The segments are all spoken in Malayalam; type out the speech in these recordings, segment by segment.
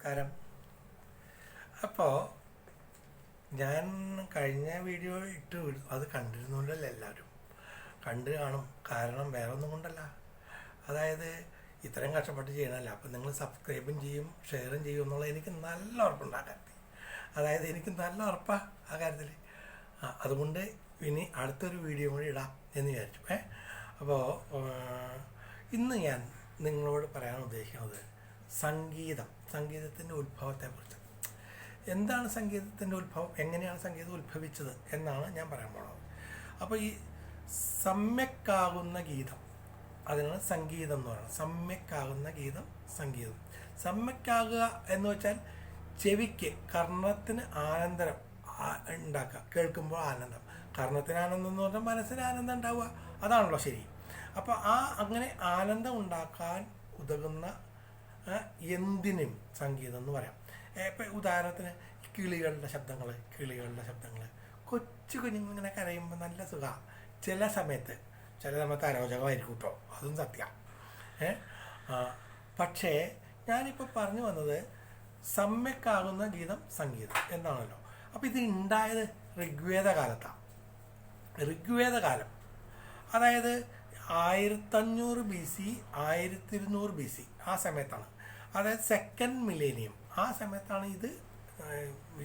നമസ്കാരം. അപ്പോൾ ഞാൻ കഴിഞ്ഞ വീഡിയോ ഇട്ട് അത് കണ്ടിരുന്നല്ലോ, എല്ലാവരും കണ്ടു കാണും. കാരണം വേറെ ഒന്നും കൊണ്ടല്ല, അതായത് ഇത്രയും കഷ്ടപ്പെട്ട് ചെയ്യണമല്ല. അപ്പം നിങ്ങൾ സബ്സ്ക്രൈബും ചെയ്യും, ഷെയറും ചെയ്യും എന്നുള്ളത് എനിക്ക് നല്ല ഉറപ്പുണ്ട് ആ കാര്യത്തിൽ. അതായത് എനിക്ക് നല്ല ഉറപ്പാണ് ആ കാര്യത്തിൽ. അതുകൊണ്ട് ഇനി അടുത്തൊരു വീഡിയോ കൂടി ഇടാം എന്ന് വിചാരിച്ചു. അപ്പോൾ ഇന്ന് ഞാൻ നിങ്ങളോട് പറയാൻ ഉദ്ദേശിക്കുന്നത് സംഗീതത്തിൻ്റെ ഉത്ഭവത്തെക്കുറിച്ച്. എന്താണ് സംഗീതത്തിൻ്റെ ഉത്ഭവം, എങ്ങനെയാണ് സംഗീതം ഉത്ഭവിച്ചത് എന്നാണ് ഞാൻ പറയാൻ പോകുന്നത്. അപ്പോൾ ഈ സമ്യക്കാകുന്ന ഗീതം, അതിനാണ് സംഗീതം എന്ന് പറയുന്നത്. സമ്യക്കാകുന്ന ഗീതം സംഗീതം. സമ്യക്കാകുക എന്ന് വെച്ചാൽ ചെവിക്ക്, കർണത്തിന് ആനന്ദം ഉണ്ടാക്കുക, കേൾക്കുമ്പോൾ ആനന്ദം. കർണത്തിന് ആനന്ദം എന്ന് പറഞ്ഞാൽ മനസ്സിന് ആനന്ദം ഉണ്ടാവുക, അതാണല്ലോ ശരി. അപ്പോൾ അങ്ങനെ ആനന്ദം ഉണ്ടാക്കാൻ ഉതകുന്ന എന്തിനും സംഗീതം എന്ന് പറയാം. ഇപ്പം ഉദാഹരണത്തിന് കിളികളുടെ ശബ്ദങ്ങൾ, കൊച്ചു കുഞ്ഞുങ്ങളിങ്ങനെ കരയുമ്പോൾ നല്ല സുഖമാണ്. ചില സമയത്ത് അരോചകമായിരിക്കും കേട്ടോ, അതും സത്യം. പക്ഷേ ഞാനിപ്പോൾ പറഞ്ഞു വന്നത് സമ്യക്കാകുന്ന ഗീതം സംഗീതം എന്നാണല്ലോ. അപ്പോൾ ഇത് ഉണ്ടായത് ഋഗ്വേദ കാലത്താണ്. ഋഗ്വേദകാലം അതായത് 1500 BC 1200 BC ആ സമയത്താണ്. അതായത് സെക്കൻഡ് മിലേനിയം ആ സമയത്താണ് ഇത്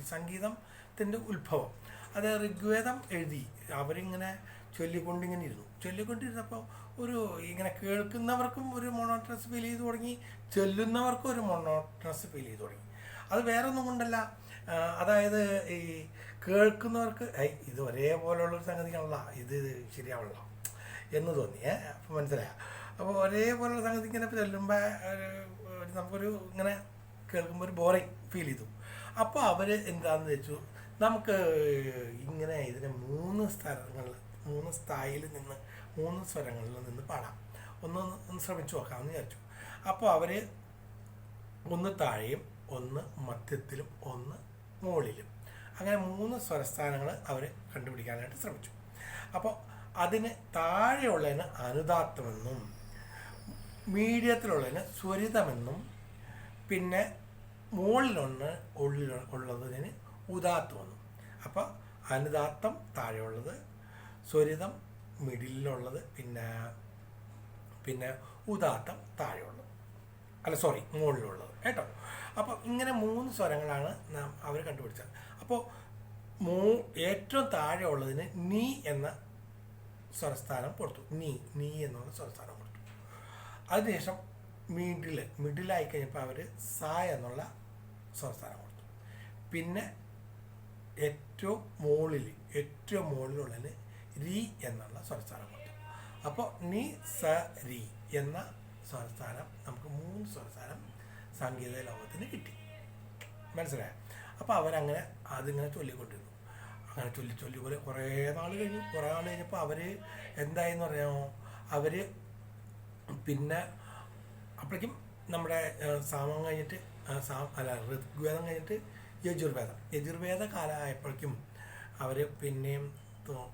സംഗീതത്തിൻ്റെ ഉത്ഭവം. അത് ഋഗ്വേദം എഴുതി അവരിങ്ങനെ ചൊല്ലിക്കൊണ്ടിരുന്നപ്പോൾ ഒരു ഇങ്ങനെ കേൾക്കുന്നവർക്കും ഒരു മോണോട്ടണസ് ഫീൽ ചെയ്ത് തുടങ്ങി, ചൊല്ലുന്നവർക്കും ഒരു മോണോട്ടണസ് ഫീൽ ചെയ്ത് തുടങ്ങി. അത് വേറെ ഒന്നും കൊണ്ടല്ല, അതായത് ഈ കേൾക്കുന്നവർക്ക് ഇത് ഒരേപോലെയുള്ളൊരു സംഗതിയാണല്ലോ, ഇത് ശരിയാവണല്ലോ എന്ന് തോന്നി. അപ്പോൾ മനസ്സിലായ. അപ്പോൾ ഒരേപോലുള്ള സംഗതി ഇങ്ങനെ ചൊല്ലുമ്പോൾ നമുക്കൊരു ഇങ്ങനെ കേൾക്കുമ്പോൾ ഒരു ബോറിങ് ഫീൽ ചെയ്തു. അപ്പോൾ അവർ എന്താണെന്ന് വെച്ചു, നമുക്ക് ഇങ്ങനെ ഇതിനെ 3 സ്ഥായിയിൽ നിന്ന് 3 സ്വരങ്ങളിൽ നിന്ന് പാടാം, ഒന്ന് ശ്രമിച്ചു നോക്കാമെന്ന് വിചാരിച്ചു. അപ്പോൾ അവർ ഒന്ന് താഴെയും, ഒന്ന് മധ്യത്തിലും, ഒന്ന് മുകളിലും, അങ്ങനെ 3 സ്വരസ്ഥാനങ്ങൾ അവർ കണ്ടുപിടിക്കാനായിട്ട് ശ്രമിച്ചു. അപ്പോൾ അതിന് താഴെയുള്ളതിന് അനുദാത്തമെന്നും മീഡിയത്തിലുള്ളതിന് സ്വരിതമെന്നും പിന്നെ ഉള്ളതിന് ഉദാത്തമെന്നും. അപ്പോൾ അനുദാത്തം താഴെയുള്ളത്, സ്വരിതം മിഡിലുള്ളത്, പിന്നെ ഉദാത്തം താഴെയുള്ളത്, മുകളിലുള്ളത് കേട്ടോ. അപ്പോൾ ഇങ്ങനെ 3 സ്വരങ്ങളാണ് അവർ കണ്ടുപിടിച്ചത്. അപ്പോൾ ഏറ്റവും താഴെ ഉള്ളതിന് നീ എന്ന സ്വരസ്ഥാനം കൊടുത്തു. നീ എന്നുള്ള സ്വരസ്ഥാനം കൊടുത്തു. അതിനുശേഷം മിഡിലായി കഴിഞ്ഞപ്പോൾ അവർ സ എന്നുള്ള സ്വരസ്ഥാനം കൊടുത്തു. പിന്നെ ഏറ്റവും മുകളിലുള്ളതിന് രി എന്നുള്ള സ്വരസ്ഥാനം കൊടുത്തു. അപ്പോൾ നീ സ രി എന്ന സ്വരസ്ഥാനം, നമുക്ക് 3 സ്വരസ്ഥാനം സംഗീത ലോകത്തിന് കിട്ടി. മനസ്സിലായോ? അപ്പോൾ അവരങ്ങനെ അതിങ്ങനെ ചൊല്ലിക്കൊണ്ടിരുന്നു. അങ്ങനെ ചൊല്ലി കുറേ നാൾ കഴിഞ്ഞപ്പോൾ അവർ എന്തായെന്ന് പറയാമോ, അവർ പിന്നെ അപ്പോഴേക്കും നമ്മുടെ സാമം കഴിഞ്ഞിട്ട് ഋഗ്വേദം കഴിഞ്ഞിട്ട് യജുർവേദ കാലമായപ്പോഴേക്കും അവർ പിന്നെയും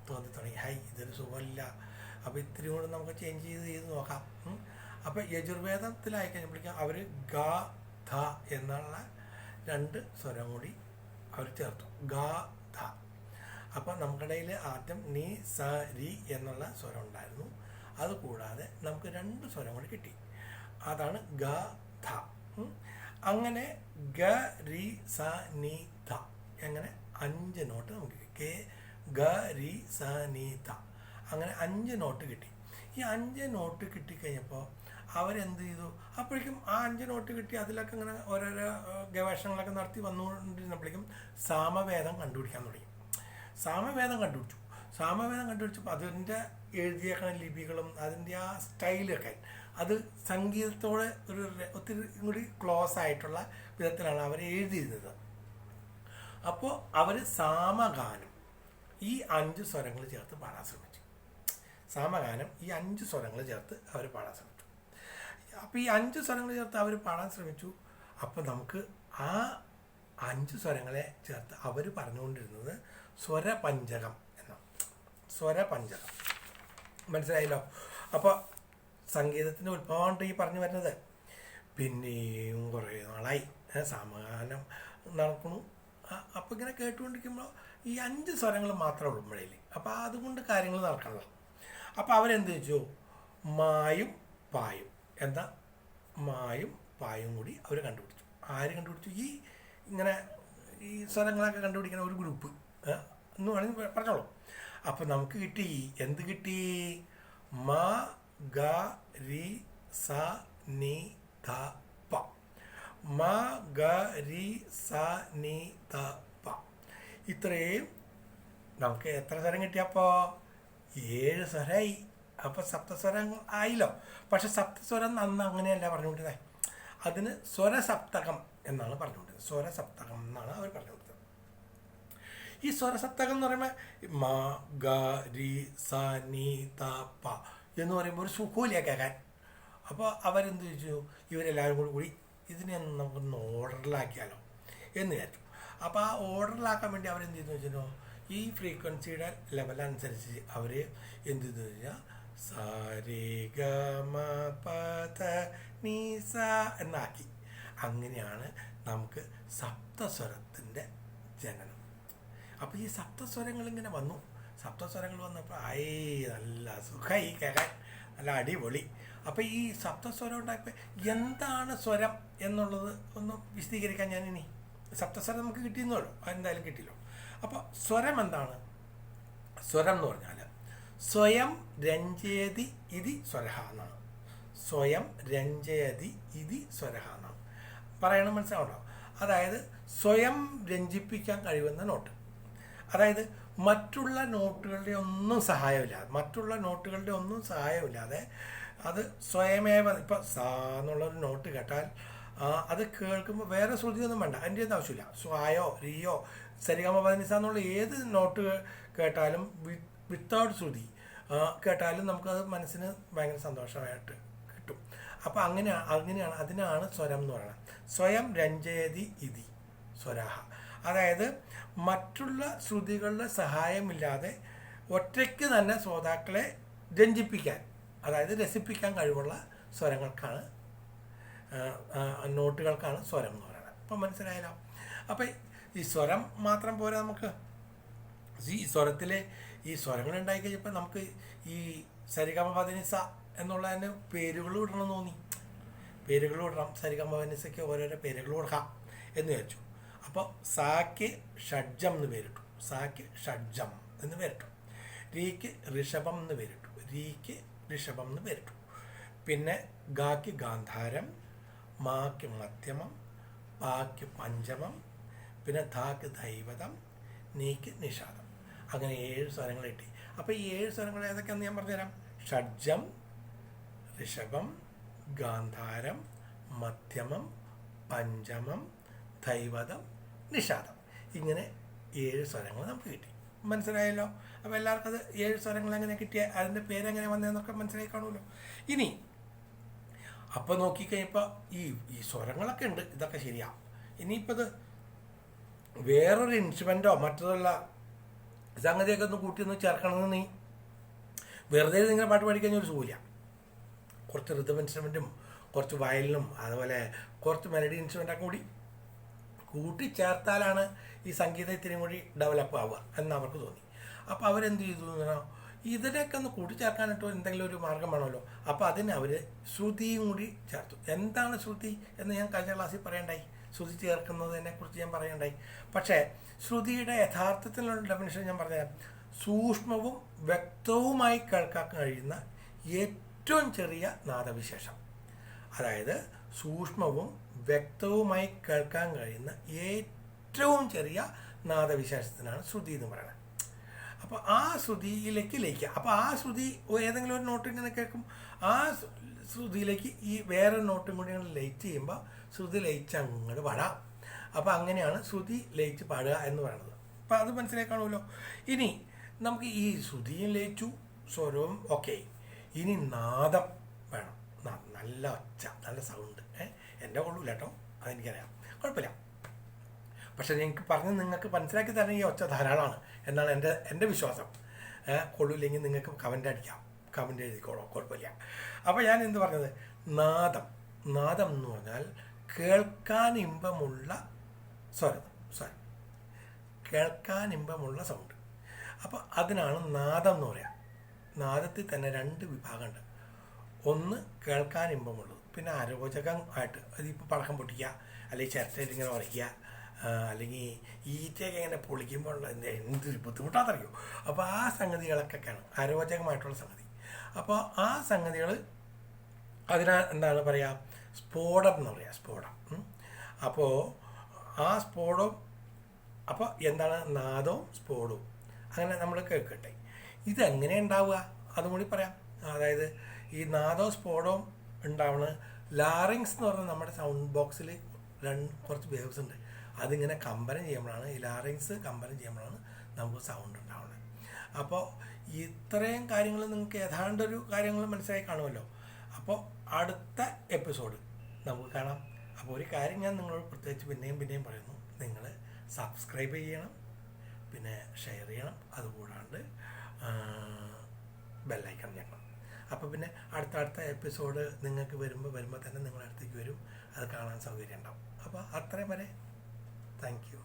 തോന്നി തുടങ്ങി, ഇതൊരു സുഖമില്ല, അപ്പോൾ ഇത്തിരി കൂടെ നമുക്ക് ചേഞ്ച് ചെയ്ത് നോക്കാം. അപ്പോൾ യജുർവേദത്തിലായി കഴിഞ്ഞപ്പോഴേക്കും അവർ ഗ ധ എന്നുള്ള 2 സ്വരം കൂടി അവർ ചേർത്തു, ഗ ധ. അപ്പോൾ നമുക്കിടയിൽ ആദ്യം നീ സ രി എന്നുള്ള സ്വരം ഉണ്ടായിരുന്നു, അതുകൂടാതെ നമുക്ക് 2 സ്വരം കൂടി കിട്ടി, അതാണ് ഗ ധ. അങ്ങനെ ഗ രി സ നി ധ, അങ്ങനെ 5 നോട്ട് നമുക്ക് കിട്ടി. ഗ രി സ നി ധ, അങ്ങനെ 5 നോട്ട് കിട്ടി. ഈ 5 നോട്ട് കിട്ടിക്കഴിഞ്ഞപ്പോൾ അവരെന്ത് ചെയ്തു, അപ്പോഴേക്കും ആ 5 നോട്ട് കിട്ടി. അതിലൊക്കെ ഇങ്ങനെ ഓരോരോ ഗവേഷണങ്ങളൊക്കെ നടത്തി വന്നുകൊണ്ടിരുന്നപ്പോഴേക്കും സാമവേദം കണ്ടുപിടിക്കാൻ തുടങ്ങി. സാമവേദം കണ്ടുപിടിച്ചപ്പോൾ അതിൻ്റെ എഴുതിയേക്കണ ലിപികളും അതിൻ്റെ ആ സ്റ്റൈലൊക്കെ അത് സംഗീതത്തോട് ഒത്തിരി കൂടി ക്ലോസ് ആയിട്ടുള്ള വിധത്തിലാണ് അവർ എഴുതിയിരുന്നത്. അപ്പോൾ അവർ സാമഗാനം ഈ 5 സ്വരങ്ങൾ ചേർത്ത് പാടാൻ ശ്രമിച്ചു. സാമഗാനം ഈ 5 സ്വരങ്ങൾ ചേർത്ത് അവർ പാടാൻ ശ്രമിച്ചു. അപ്പോൾ ഈ 5 സ്വരങ്ങൾ ചേർത്ത് അവർ പാടാൻ ശ്രമിച്ചു. അപ്പോൾ നമുക്ക് ആ 5 സ്വരങ്ങളെ ചേർത്ത് അവർ പറഞ്ഞുകൊണ്ടിരുന്നത് സ്വരപഞ്ചകം എന്നാണ്. സ്വരപഞ്ചകം മനസ്സിലായല്ലോ. അപ്പോൾ സംഗീതത്തിൻ്റെ ഉത്ഭവമാണ് ഈ പറഞ്ഞു വരുന്നത്. പിന്നെയും കുറേ നാളായി സാമഗാനം നടക്കണു. അപ്പോൾ ഇങ്ങനെ കേട്ടുകൊണ്ടിരിക്കുമ്പോൾ ഈ 5 സ്വരങ്ങൾ മാത്രമേ ഉള്ളൂ മുഴയിൽ. അപ്പോൾ അതുകൊണ്ട് കാര്യങ്ങൾ നടക്കണല്ലോ. അപ്പോൾ അവരെന്ത് വെച്ചു, മായും പായും എന്താ മായും പായും കൂടി അവർ കണ്ടുപിടിച്ചു. ആര് കണ്ടുപിടിച്ചു? ഇങ്ങനെ ഈ സ്വരങ്ങളൊക്കെ കണ്ടുപിടിക്കുന്ന ഒരു ഗ്രൂപ്പ് എന്ന് വേണമെങ്കിൽ പറഞ്ഞോളൂ. അപ്പം നമുക്ക് കിട്ടി, എന്ത് കിട്ടി? മ ഗ രി സ നി ധ പ. മ ഗ രി സ നി ധ പ. ഇത്രയും നമുക്ക് എത്ര സ്വരം കിട്ടിയപ്പോൾ? 7 സ്വരമായി. അപ്പോൾ സപ്തസ്വരം ആയില്ലോ. പക്ഷെ സപ്തസ്വരം അന്ന് അങ്ങനെയല്ല പറഞ്ഞുകൊണ്ടിരുന്നത്. അതിന് സ്വരസപ്തകം എന്നാണ് പറഞ്ഞുകൊണ്ടിരുന്നത്. സ്വരസപ്തകം എന്നാണ് അവർ പറഞ്ഞുകൊടുത്തത്. ഈ സ്വരസപ്തകം എന്ന് പറയുമ്പോൾ മ ഗ രി സ നി ത പ എന്ന് പറയുമ്പോൾ ഒരു സുഖമില്ല കേൾക്കാൻ. അപ്പോൾ അവരെന്ത് ചോദിച്ചു, ഇവരെല്ലാവരും കൂടി ഇതിനെ നമുക്കൊന്ന് ഓർഡറിലാക്കിയാലോ എന്ന് വിചാരിച്ചു. അപ്പോൾ ആ ഓർഡറിലാക്കാൻ വേണ്ടി അവരെന്ത് ചെയ്തെന്ന് വെച്ചാൽ ഈ ഫ്രീക്വൻസിയുടെ ലെവൽ അനുസരിച്ച് അവർ എന്ത് ചെയ്തെന്ന് വെച്ചാൽ സ രെ ഗ മ പ ധ നി സ എന്നാക്കി. അങ്ങനെയാണ് നമുക്ക് സപ്തസ്വരത്തിൻ്റെ ജനനം. അപ്പോൾ ഈ സപ്തസ്വരങ്ങൾ ഇങ്ങനെ വന്നു. സപ്തസ്വരങ്ങൾ വന്നപ്പോൾ നല്ല സുഖമായി കേൾക്കാൻ, നല്ല അടിപൊളി. അപ്പോൾ ഈ സപ്തസ്വരം ഉണ്ടായപ്പോൾ എന്താണ് സ്വരം എന്നുള്ളത് ഒന്ന് വിശദീകരിക്കാൻ ഞാനിനി. സപ്തസ്വരം നമുക്ക് കിട്ടിയെന്നല്ലോ, അതെന്തായാലും കിട്ടിയല്ലോ. അപ്പോൾ സ്വരം എന്താണ്? സ്വരം എന്ന് പറഞ്ഞാൽ സ്വയം രഞ്ജയതി ഇതി സ്വരഹ എന്നാണ്. സ്വയം രഞ്ജയതി ഇതി സ്വരഹ എന്നാണ് പറയണം, മനസ്സിലാവണ്ടോ? അതായത് സ്വയം രഞ്ജിപ്പിക്കാൻ കഴിയുന്ന നോട്ട്. അതായത് മറ്റുള്ള നോട്ടുകളുടെ ഒന്നും സഹായമില്ലാതെ അത് സ്വയമേവ. ഇപ്പം സ എന്നുള്ളൊരു നോട്ട് കേട്ടാൽ അത് കേൾക്കുമ്പോൾ വേറെ ശ്രുതിയൊന്നും വേണ്ട, അതിൻ്റെ ഒന്നും ആവശ്യമില്ല. സ്വായോ റിയോ സരിഗമ പദനിസ എന്നുള്ള ഏത് നോട്ട് കേട്ടാലും വിത്തൗട്ട് ശ്രുതി കേട്ടാലും നമുക്കത് മനസ്സിന് ഭയങ്കര സന്തോഷമായിട്ട് കിട്ടും. അപ്പോൾ അങ്ങനെയാണ് അതിനാണ് സ്വരം എന്ന് പറയുന്നത്. സ്വയം രഞ്ജയതി ഇതി സ്വരാഹ. അതായത് മറ്റുള്ള ശ്രുതികളുടെ സഹായമില്ലാതെ ഒറ്റയ്ക്ക് തന്നെ ശ്രോതാക്കളെ രഞ്ജിപ്പിക്കാൻ, അതായത് രസിപ്പിക്കാൻ കഴിവുള്ള സ്വരങ്ങൾക്കാണ്, നോട്ടുകൾക്കാണ് സ്വരം എന്ന് പറയുന്നത്. അപ്പം മനസ്സിലായല്ലോ. അപ്പം ഈ സ്വരം മാത്രം പോരാ, നമുക്ക് ഈ സ്വരത്തിലെ ഈ സ്വരങ്ങൾ ഉണ്ടായി കഴിഞ്ഞപ്പോൾ നമുക്ക് ഈ സരിഗമ പദനിസ എന്നുള്ളതിന് പേരുകൾ ഇടണമെന്ന് തോന്നി. പേരുകൾ ഇടണം, സരിഗമ പദനിസയ്ക്ക് ഓരോരോ പേരുകൾ കൊടുക്കാം എന്ന് വിചാരിച്ചു. അപ്പോൾ സാക്ക് ഷഡ്ജം എന്ന് പേരിട്ടു. സാക്ക് ഷഡ്ജം എന്ന് പേരിട്ടു. രീക്ക് ഋഷഭം എന്ന് പേരിട്ടു. രീക്ക് ഋഷഭം എന്ന് പേരിട്ടു. പിന്നെ ഗാക്ക് ഗാന്ധാരം, മാക്ക് മധ്യമം, പാക്ക് പഞ്ചമം, പിന്നെ ധാക്ക് ദൈവതം, നീക്ക് നിഷാദം. അങ്ങനെ 7 സ്വരങ്ങൾ കിട്ടി. അപ്പോൾ ഈ 7 സ്വരങ്ങൾ ഏതൊക്കെയാണെന്ന് ഞാൻ പറഞ്ഞുതരാം. ഷഡ്ജം, ഋഷഭം, ഗാന്ധാരം, മധ്യമം, പഞ്ചമം, ദൈവതം, നിഷാദം. ഇങ്ങനെ 7 സ്വരങ്ങൾ നമുക്ക് കിട്ടി. മനസ്സിലായല്ലോ. അപ്പോൾ എല്ലാവർക്കും അത് 7 സ്വരങ്ങൾ എങ്ങനെ കിട്ടിയ, അതിൻ്റെ പേരെങ്ങനെ വന്നതെന്നൊക്കെ മനസ്സിലായി കാണുമല്ലോ. ഇനി അപ്പോൾ നോക്കിക്കഴിഞ്ഞപ്പോൾ ഈ സ്വരങ്ങളൊക്കെ ഉണ്ട്, ഇതൊക്കെ ശരിയാ. ഇനിയിപ്പോൾ ഇത് വേറൊരു ഇൻസ്ട്രുമെൻറ്റോ മറ്റതുള്ള സംഗതിയൊക്കെ ഒന്ന് കൂട്ടി ചേർക്കണമെന്ന് നീ വെറുതെ ഇങ്ങനെ പാട്ട് പഠിക്കാൻ ഒരു സുഖമില്ല. കുറച്ച് റിതം ഇൻസ്ട്രുമെൻറ്റും കുറച്ച് വയലിനും അതുപോലെ കുറച്ച് മെലഡി ഇൻസ്ട്രുമെൻ്റൊക്കെ കൂട്ടി ചേർത്താലാണ് ഈ സംഗീതം ഇത്തിരി കൂടി ഡെവലപ്പ് ആവുക എന്ന് അവർക്ക് തോന്നി. അപ്പോൾ അവരെന്ത് ചെയ്തു, ഇതിനൊക്കെ ഒന്ന് കൂട്ടിച്ചേർക്കാനായിട്ട് എന്തെങ്കിലും ഒരു മാർഗം വേണമല്ലോ. അപ്പോൾ അതിന് അവർ ശ്രുതിയും കൂടി ചേർത്തു. എന്താണ് ശ്രുതി എന്ന് ഞാൻ കഴിഞ്ഞ ക്ലാസ്സിൽ പറയണ്ടായി. ശ്രുതി ചേർക്കുന്നതിനെക്കുറിച്ച് ഞാൻ പറയണ്ടായി. പക്ഷേ ശ്രുതിയുടെ യഥാർത്ഥത്തിലുള്ള ഡെഫിനിഷൻ ഞാൻ പറഞ്ഞുതരാം. സൂക്ഷ്മവും വ്യക്തവുമായി കേൾക്കാൻ കഴിയുന്ന ഏറ്റവും ചെറിയ നാദവിശേഷം. അതായത് സൂക്ഷ്മവും വ്യക്തവുമായി കേൾക്കാൻ കഴിയുന്ന ഏറ്റവും ചെറിയ നാദവിശേഷത്തിനാണ് ശ്രുതി എന്ന് പറയുന്നത്. അപ്പോൾ ആ ശ്രുതിയിലേക്ക് ലയിക്കുക. അപ്പോൾ ആ ശ്രുതി ഏതെങ്കിലും ഒരു നോട്ട് ഇങ്ങനെ കേൾക്കും, ആ ശ്രുതിയിലേക്ക് ഈ വേറെ നോട്ടും കൂടി ഇങ്ങനെ ലയിച്ച് ചെയ്യുമ്പോൾ ശ്രുതി ലയിച്ച് അങ്ങോട്ട് പാടാം. അപ്പോൾ അങ്ങനെയാണ് ശ്രുതി ലയിച്ച് പാടുക എന്ന് പറയുന്നത്. അപ്പോൾ അത് മനസ്സിലായി കാണുമല്ലോ. ഇനി നമുക്ക് ഈ ശ്രുതിയും ലയിച്ചു, സ്വരവും ഓക്കെ. ഇനി നാദം വേണം. നല്ല ഒച്ച, നല്ല സൗണ്ട്. എൻ്റെ കൊള്ളൂല കേട്ടോ, അതെനിക്കറിയാം, കുഴപ്പമില്ല. പക്ഷെ എനിക്ക് പറഞ്ഞ് നിങ്ങൾക്ക് മനസ്സിലാക്കി തരാൻ ഈ ഒച്ച ധാരാളമാണ് എന്നാണ് എൻ്റെ വിശ്വാസം. കൊള്ളില്ലെങ്കിൽ നിങ്ങൾക്ക് കമൻ്റ് എഴുതിക്കോളോ, കുഴപ്പമില്ല. അപ്പോൾ ഞാൻ എന്ത് പറഞ്ഞത്, നാദം എന്ന് പറഞ്ഞാൽ കേൾക്കാൻ ഇമ്പമുള്ള സ്വരം, കേൾക്കാൻ ഇമ്പമുള്ള സൗണ്ട്. അപ്പോൾ അതിനാണ് നാദം എന്ന് പറയുക. നാദത്തിൽ തന്നെ 2 വിഭാഗമുണ്ട്. ഒന്ന് കേൾക്കാൻ ഇമ്പമുള്ളത്, പിന്നെ അരോചകമായിട്ട്, അതിപ്പോൾ പടക്കം പൊട്ടിക്കുക, അല്ലെങ്കിൽ ചിരട്ടയിൽ ഇങ്ങനെ ഉറയ്ക്കുക, അല്ലെങ്കിൽ ഈറ്റയൊക്കെ ഇങ്ങനെ പൊളിക്കുമ്പോൾ എന്തൊരു ബുദ്ധിമുട്ടാണെന്നറിയോ. അപ്പോൾ ആ സംഗതികളൊക്കെയാണ് അരോചകമായിട്ടുള്ള സംഗതി. അപ്പോൾ ആ സംഗതികൾ അതിനാ എന്താണ് പറയുക, സ്ഫോടം എന്ന് പറയുക, സ്ഫോടം. അപ്പോൾ ആ സ്ഫോടം, അപ്പോൾ എന്താണ് നാദവും സ്ഫോടവും അങ്ങനെ നമ്മൾ കേൾക്കട്ടെ. ഇതെങ്ങനെ ഉണ്ടാവുക അതും കൂടി പറയാം. അതായത് ഈ നാദവും സ്ഫോടവും ഉണ്ടാവുന്നത് ലാറിങ്സ് എന്ന് പറഞ്ഞാൽ നമ്മുടെ സൗണ്ട് ബോക്സിൽ കുറച്ച് വേവ്സ് ഉണ്ട്. അതിങ്ങനെ കമ്പനം ചെയ്യുമ്പോഴാണ്, ഈ ലാറിങ്സ് കമ്പനം ചെയ്യുമ്പോഴാണ് നമുക്ക് സൗണ്ട് ഉണ്ടാവുന്നത്. അപ്പോൾ ഇത്രയും കാര്യങ്ങൾ നിങ്ങൾക്ക് ഏതാണ്ടൊരു കാര്യങ്ങൾ മനസ്സിലായി കാണുമല്ലോ. അപ്പോൾ അടുത്ത എപ്പിസോഡ് നമുക്ക് കാണാം. അപ്പോൾ ഒരു കാര്യം ഞാൻ നിങ്ങളോട് പ്രത്യേകിച്ച് പിന്നെയും പറയുന്നു, നിങ്ങൾ സബ്സ്ക്രൈബ് ചെയ്യണം, പിന്നെ ഷെയർ ചെയ്യണം, അതുകൂടാണ്ട് ബെല്ലൈക്കൺ ഞെക്കണം. അപ്പോൾ പിന്നെ അടുത്ത എപ്പിസോഡ് നിങ്ങൾക്ക് വരുമ്പോൾ തന്നെ നിങ്ങളുടെ അടുത്തേക്ക് വരും, അത് കാണാൻ സൗകര്യം ഉണ്ടാവും. അപ്പോൾ അത്രയും വരെ, താങ്ക് യു.